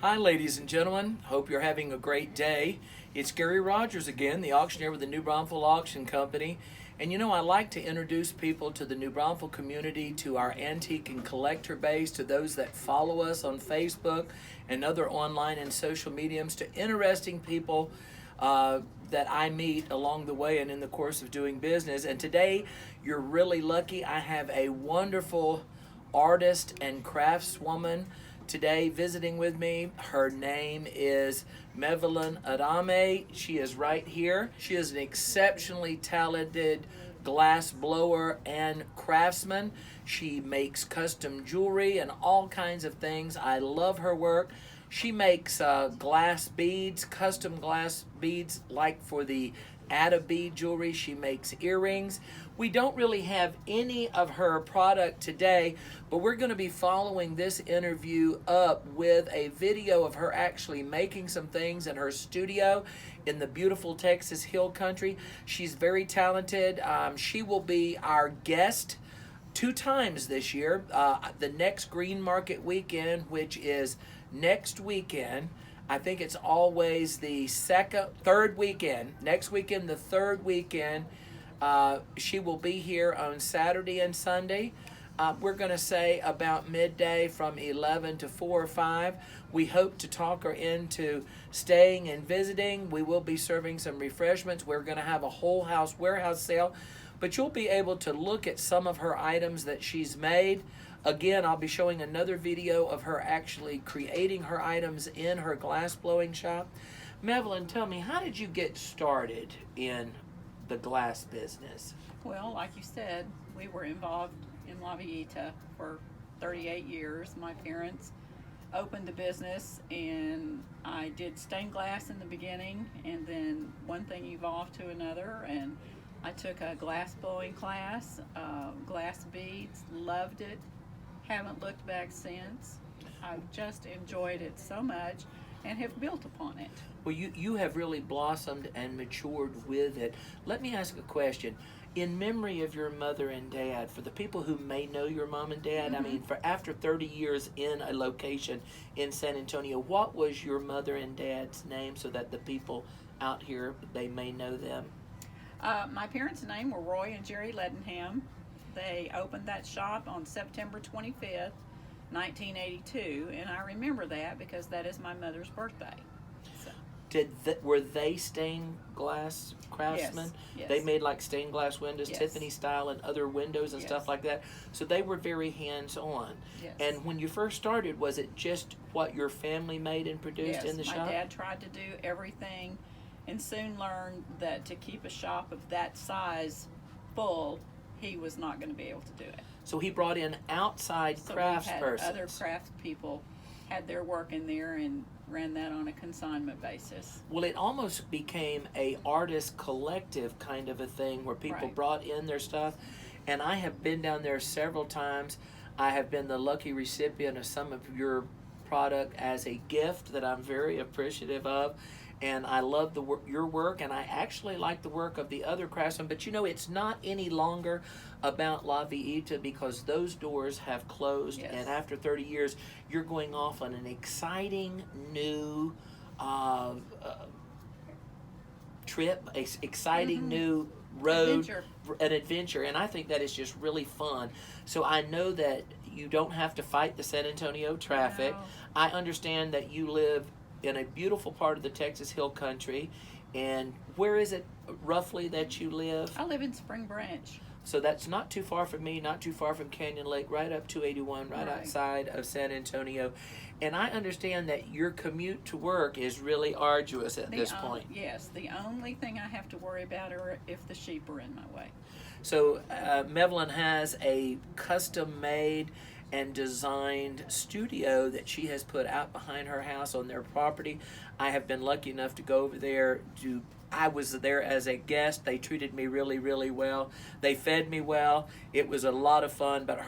Hi, ladies and gentlemen. Hope you're having a great day. It's Gary Rogers again, the auctioneer with the New Braunfels Auction Company. And you know, I like to introduce people to the New Braunfels community, to our antique and collector base, to those that follow us on Facebook and other online and social mediums, to interesting people that I meet along the way and in the course of doing business. And today, you're really lucky. I have a wonderful artist and craftswoman today visiting with me. Her name is Mevelyn Adame. She is right here. She is an exceptionally talented glass blower and craftsman. She makes custom jewelry and all kinds of things. I love her work. She makes glass beads, custom glass beads, like for the Ada bead jewelry. She makes earrings. We don't really have any of her product today, but we're going to be following this interview up with a video of her actually making some things in her studio in the beautiful Texas Hill Country. She's very talented. She will be our guest 2 times this year. The next Green Market weekend, which is next weekend. I think it's always the third weekend. Next weekend, the third weekend, she will be here on Saturday and Sunday. We're going to say about midday from 11 to 4 or 5. We hope to talk her into staying and visiting. We will be serving some refreshments. We're going to have a whole house warehouse sale. But you'll be able to look at some of her items that she's made. Again, I'll be showing another video of her actually creating her items in her glass blowing shop. Mevelyn, tell me, how did you get started in the glass business? Well, like you said, we were involved in La Villita for 38 years. My parents opened the business, and I did stained glass in the beginning, and then one thing evolved to another, and I took a glass blowing class, glass beads, loved it, haven't looked back since. I've just enjoyed it so much and have built upon it. Well, you have really blossomed and matured with it. Let me ask a question. In memory of your mother and dad, for the people who may know your mom and dad, I mean, for after 30 years in a location in San Antonio, what was your mother and dad's name so that the people out here, they may know them? My parents' name were Roy and Jerry Ledenham. They opened that shop on September 25th, 1982, and I remember that because that is my mother's birthday. So. Were they stained glass craftsmen? Yes. They made like stained glass windows, Yes. Tiffany style, and other windows and Yes. stuff like that. So they were very hands-on. Yes. And when you first started, was it just what your family made and produced in the shop? My dad tried to do everything and soon learned that to keep a shop of that size full, he was not going to be able to do it. So he brought in outside So craftspersons. other craft people had their work in there and ran that on a consignment basis. Well, it almost became a artist collective kind of a thing where people Right. brought in their stuff. And I have been down there several times. I have been the lucky recipient of some of your product as a gift that I'm very appreciative of. And I love your work, and I actually like the work of the other craftsmen. But you know, it's not any longer about La Villita because those doors have closed. Yes. And after 30 years, you're going off on an exciting new trip, exciting new road, Adventure. an adventure. And I think that is just really fun. So I know that you don't have to fight the San Antonio traffic. No. I understand that you live in a beautiful part of the Texas Hill Country. And where is it roughly that you live? I live in Spring Branch. So that's not too far from me, not too far from Canyon Lake, right up 281, right outside of San Antonio. And I understand that your commute to work is really arduous at this point. Yes, the only thing I have to worry about are if the sheep are in my way. So Mevelyn has a custom-made and designed studio that she has put out behind her house on their property. I have been lucky enough to go over there I was there as a guest. They treated me really, really well. They fed me well. It was a lot of fun. But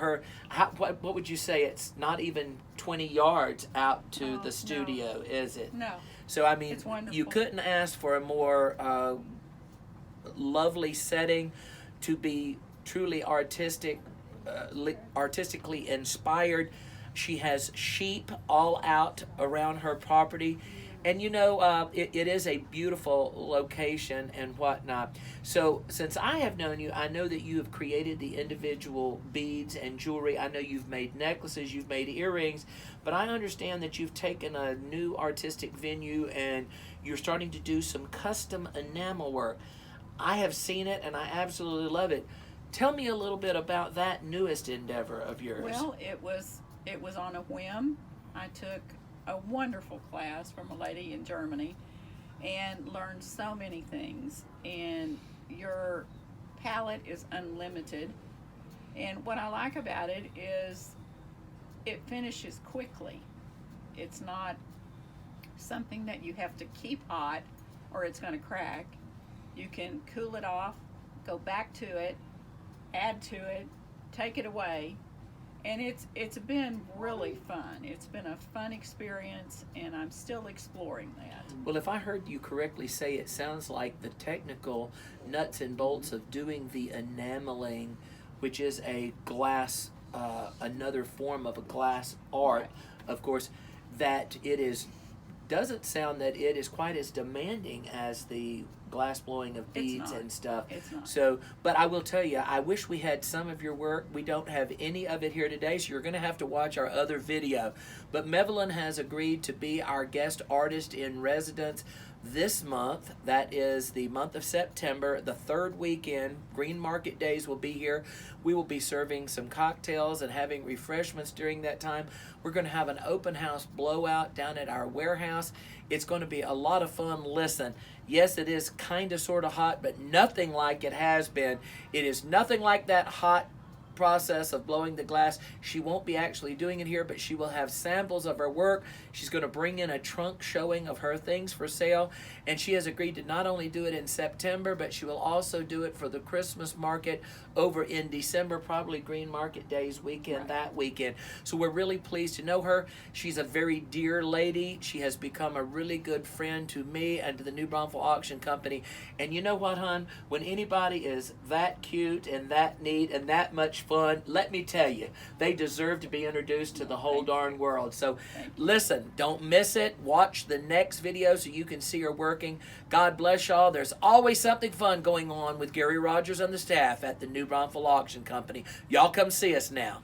what would you say? It's not even 20 yards out to the studio, is it? No. So, I mean, It's wonderful. you couldn't ask for a more lovely setting to be truly artistically inspired. She has sheep all out around her property. And it is a beautiful location and whatnot. So, since I have known you, I know that you have created the individual beads and jewelry. I know you've made necklaces, you've made earrings, but I understand that you've taken a new artistic venue and you're starting to do some custom enamel work. I have seen it and I absolutely love it. Tell me a little bit about that newest endeavor of yours. Well, it was on a whim. I took a wonderful class from a lady in Germany and learned so many things. And your palette is unlimited. And what I like about it is it finishes quickly. It's not something that you have to keep hot or it's going to crack. You can cool it off, go back to it, add to it, take it away, and it's been really fun. It's been a fun experience, and I'm still exploring that. Well, if I heard you correctly say, it sounds like the technical nuts and bolts of doing the enameling, which is a glass, another form of a glass art, Right. of course, that doesn't sound that it is quite as demanding as the glass blowing of beads not. and stuff. It's not. So, but I will tell you, I wish we had some of your work. We don't have any of it here today, so you're going to have to watch our other video. But Mevelyn has agreed to be our guest artist in residence this month. That is the month of September, the third weekend. Green Market Days will be here. We will be serving some cocktails and having refreshments during that time. We're going to have an open house blowout down at our warehouse. It's going to be a lot of fun. Listen, yes, it is kind of sort of hot, but nothing like it has been. It is nothing like that hot process of blowing the glass. She won't be actually doing it here, but she will have samples of her work. She's going to bring in a trunk showing of her things for sale, and she has agreed to not only do it in September, but she will also do it for the Christmas market over in December, probably Green Market Days weekend, Right. that weekend. So we're really pleased to know her. She's a very dear lady. She has become a really good friend to me and to the New Braunfels Auction Company. And you know what, hon? When anybody is that cute and that neat and that much fun, let me tell you, they deserve to be introduced to the whole darn world. So listen, don't miss it. Watch the next video so you can see her working. God bless y'all. There's always something fun going on with Gary Rogers and the staff at the New Braunfels Auction Company. Y'all come see us now.